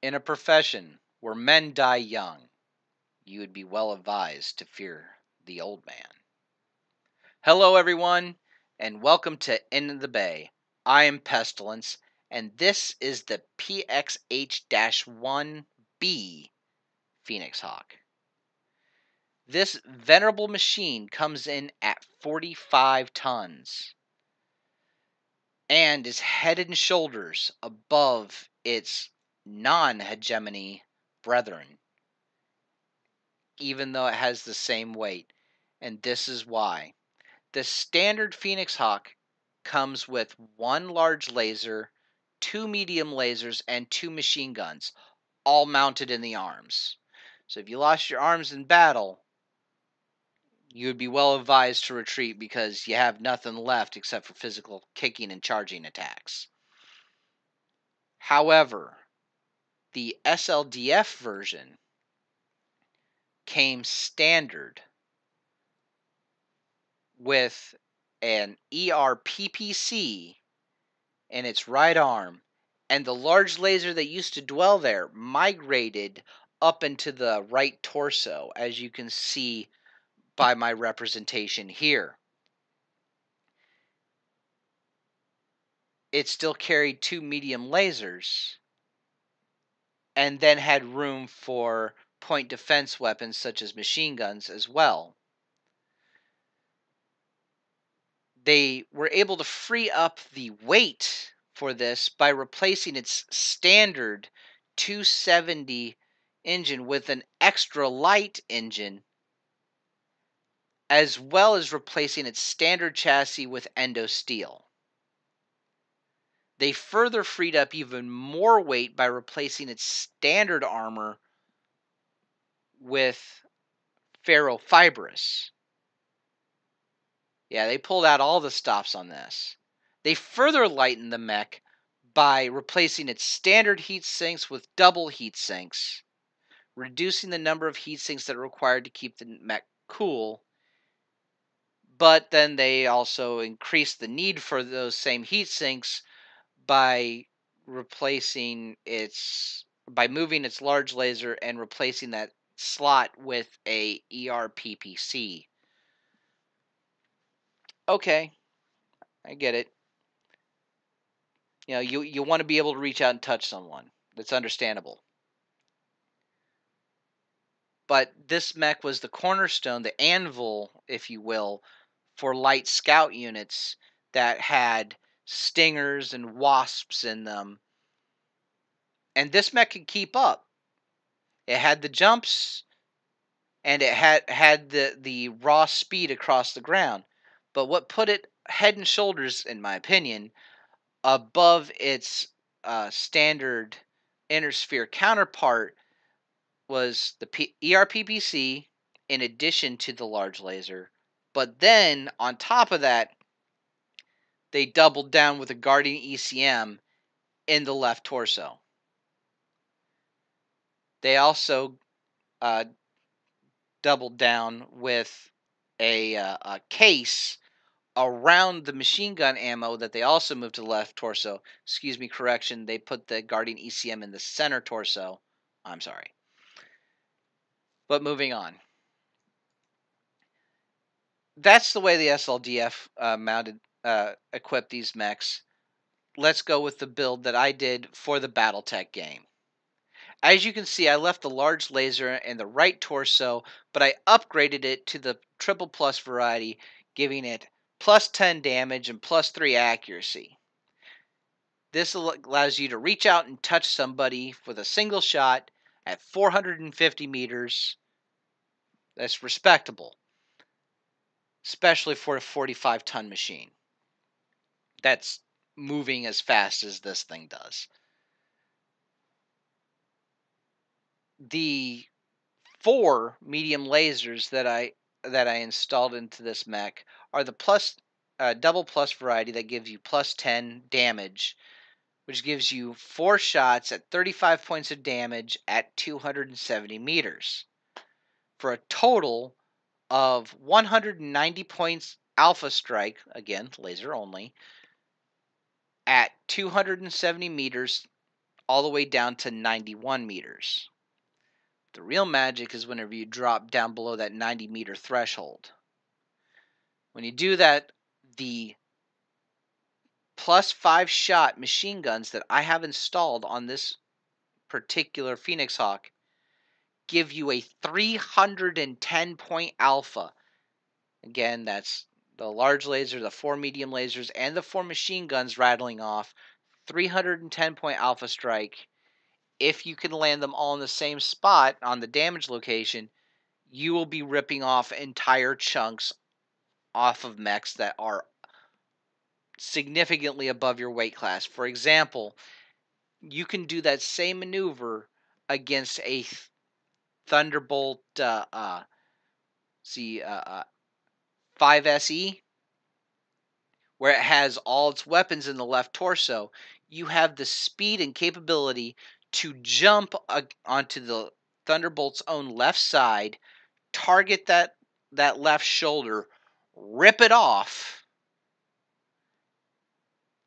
In a profession where men die young, you would be well advised to fear the old man. Hello, everyone, and welcome to End of the Bay. I am Pestolents, and this is the PXH-1B Phoenix Hawk. This venerable machine comes in at 45 tons and is head and shoulders above its non-hegemony brethren, even though it has the same weight. And this is why. The standard Phoenix Hawk comes with one large laser, two medium lasers, and two machine guns, all mounted in the arms. So if you lost your arms in battle, you would be well advised to retreat because you have nothing left except for physical kicking and charging attacks. However, the SLDF version came standard with an ERPPC in its right arm, and the large laser that used to dwell there migrated up into the right torso, as you can see by my representation here. It still carried two medium lasers and then had room for point defense weapons such as machine guns as well. They were able to free up the weight for this by replacing its standard 270 engine with an extra light engine, as well as replacing its standard chassis with endo steel. They further freed up even more weight by replacing its standard armor with ferrofibrous. Yeah, they pulled out all the stops on this. They further lightened the mech by replacing its standard heat sinks with double heat sinks, reducing the number of heat sinks that are required to keep the mech cool. But then they also increased the need for those same heat sinks by moving its large laser and replacing that slot with a ERPPC. Okay, I get it. You know, you want to be able to reach out and touch someone. That's understandable. But this mech was the cornerstone, the anvil, if you will, for light scout units that had stingers and wasps in them. And this mech could keep up. It had the jumps, and it had the raw speed across the ground. But what put it head and shoulders, in my opinion, above its standard inner sphere counterpart was the ERPPC in addition to the large laser. But then, on top of that, they doubled down with a Guardian ECM in the left torso. They also doubled down with a case around the machine gun ammo that they also moved to the left torso. Excuse me, correction. They put the Guardian ECM in the center torso. I'm sorry. But moving on. That's the way the SLDF equipped these mechs. Let's go with the build that I did for the BattleTech game. As you can see, I left the large laser in the right torso, but I upgraded it to the triple plus variety, giving it plus 10 damage and plus 3 accuracy. This allows you to reach out and touch somebody with a single shot at 450 meters. That's respectable, especially for a 45-ton machine. That's moving as fast as this thing does. The 4 medium lasers that I installed into this mech are the double plus variety that gives you plus 10 damage, which gives you 4 shots at 35 points of damage at 270 meters, for a total of 190 points alpha strike, again, laser only, at 270 meters all the way down to 91 meters. The real magic is whenever you drop down below that 90-meter threshold. When you do that, the +5 shot machine guns that I have installed on this particular Phoenix Hawk give you a 310 point alpha. Again, that's the large laser, the 4 medium lasers, and the 4 machine guns rattling off. 310 point alpha strike. If you can land them all in the same spot on the damage location, you will be ripping off entire chunks off of mechs that are significantly above your weight class. For example, you can do that same maneuver against a Thunderbolt see 5SE, where it has all its weapons in the left torso. You have the speed and capability to jump onto the Thunderbolt's own left side, target that left shoulder, rip it off,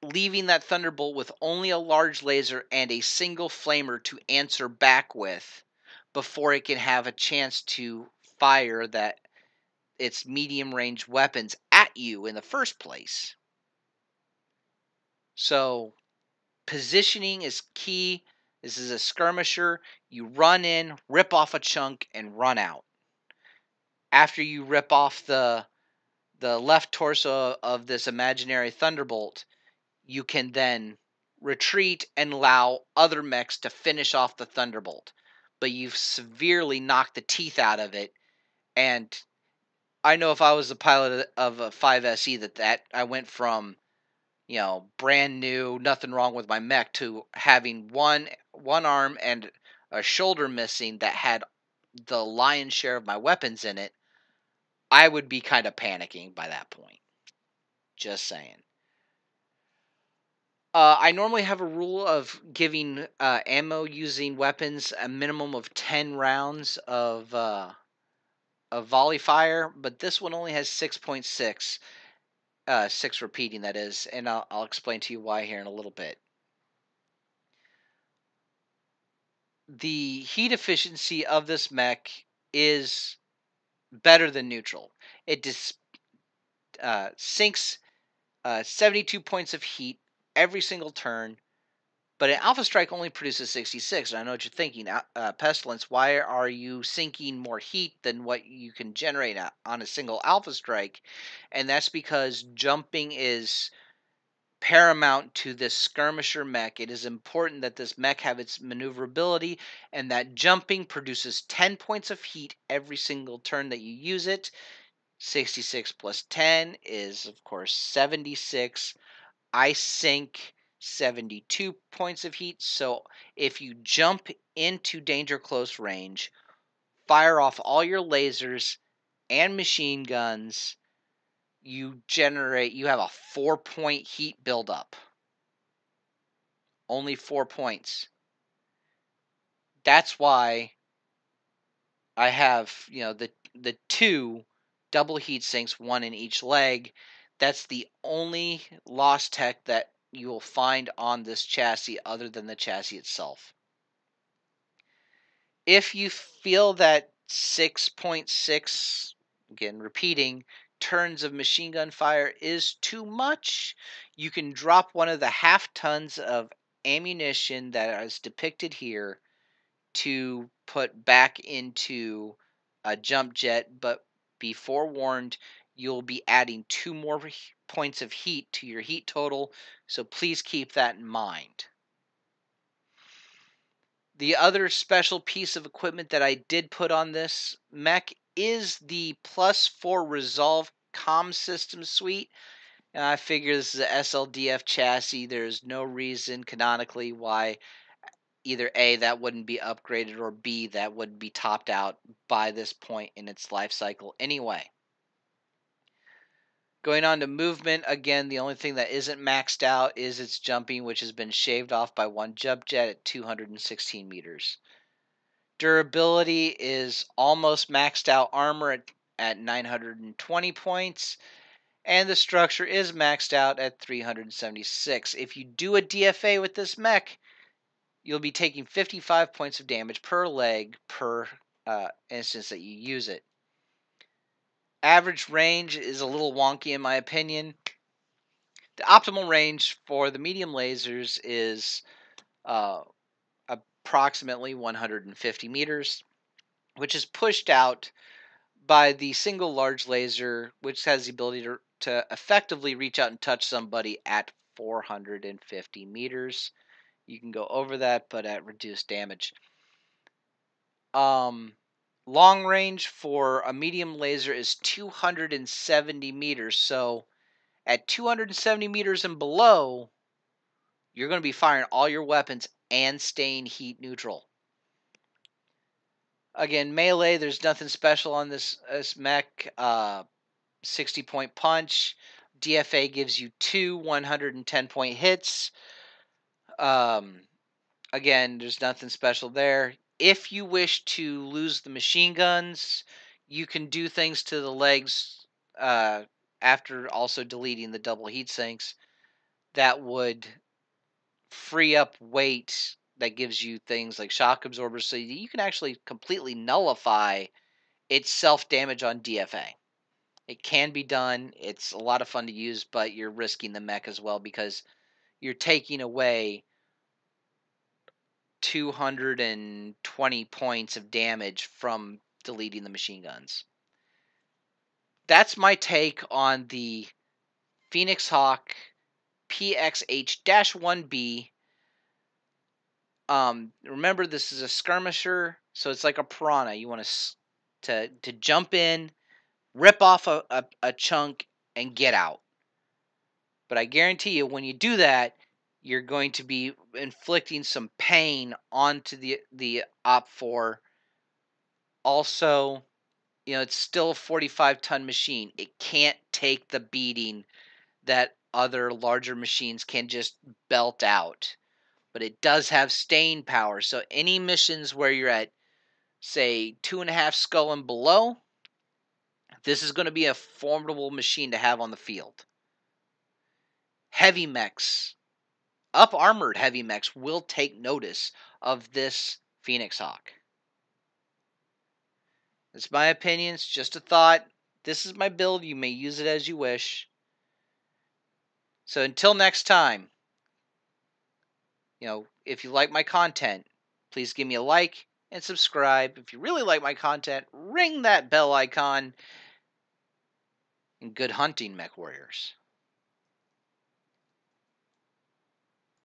leaving that Thunderbolt with only a large laser and a single flamer to answer back with before it can have a chance to fire its medium range weapons at you in the first place. So positioning is key. This is a skirmisher. You run in, rip off a chunk, and run out. After you rip off the left torso of this imaginary Thunderbolt, you can then retreat and allow other mechs to finish off the Thunderbolt. But you've severely knocked the teeth out of it. And I know if I was the pilot of a 5SE that I went from, brand new, nothing wrong with my mech, to having one arm and a shoulder missing that had the lion's share of my weapons in it, I would be kind of panicking by that point. Just saying. I normally have a rule of giving ammo using weapons a minimum of 10 rounds of volley fire, but this one only has 6.6. 6 repeating, that is, and I'll explain to you why here in a little bit. The heat efficiency of this mech is better than neutral. It sinks 72 points of heat every single turn, but an Alpha Strike only produces 66. And I know what you're thinking, Pestilence, why are you sinking more heat than what you can generate on a single Alpha Strike? And that's because jumping is paramount to this skirmisher mech. It is important that this mech have its maneuverability, and that jumping produces 10 points of heat every single turn that you use it. 66 plus 10 is, of course, 76. I sink 72 points of heat, so if you jump into danger close range, fire off all your lasers and machine guns, you have a 4-point heat buildup. Only 4 points. That's why I have, the 2 double heat sinks, 1 in each leg. That's the only lost tech that you will find on this chassis other than the chassis itself. If you feel that 6.6, again repeating, turns of machine gun fire is too much, you can drop one of the half tons of ammunition that is depicted here to put back into a jump jet, but be forewarned, you'll be adding 2 more points of heat to your heat total, so please keep that in mind. The other special piece of equipment that I did put on this mech is the +4 Resolve comm system suite. And I figure this is a SLDF chassis. There's no reason canonically why either A, that wouldn't be upgraded, or B, that would be topped out by this point in its life cycle anyway. Going on to movement, again, the only thing that isn't maxed out is its jumping, which has been shaved off by 1 jump jet at 216 meters. Durability is almost maxed out armor at 920 points, and the structure is maxed out at 376. If you do a DFA with this mech, you'll be taking 55 points of damage per leg per instance that you use it. Average range is a little wonky in my opinion. The optimal range for the medium lasers is uh, approximately 150 meters, which is pushed out by the single large laser, which has the ability to effectively reach out and touch somebody at 450 meters. You can go over that, but at reduced damage. Um, Long range for a medium laser is 270 meters. So at 270 meters and below, you're going to be firing all your weapons and staying heat neutral. Again, melee, there's nothing special on this mech. 60-point punch. DFA gives you 2 110-point hits. Again, there's nothing special there. If you wish to lose the machine guns, you can do things to the legs after also deleting the double heat sinks that would free up weight that gives you things like shock absorbers, so you can actually completely nullify its self damage on DFA. It can be done. It's a lot of fun to use, but you're risking the mech as well because you're taking away 220 points of damage from deleting the machine guns. That's my take on the Phoenix Hawk PXH-1B. Remember, this is a skirmisher, so it's like a piranha. You want to jump in, rip off a chunk, and get out. But I guarantee you, when you do that, you're going to be inflicting some pain onto the Op-4. Also, it's still a 45-ton machine. It can't take the beating that other larger machines can just belt out. But it does have staying power. So any missions where you're at, say, 2.5 skull and below, this is going to be a formidable machine to have on the field. Heavy mechs, up-armored heavy mechs will take notice of this Phoenix Hawk. It's my opinion. It's just a thought. This is my build. You may use it as you wish. So until next time, if you like my content, please give me a like and subscribe. If you really like my content, ring that bell icon. And good hunting, Mech Warriors.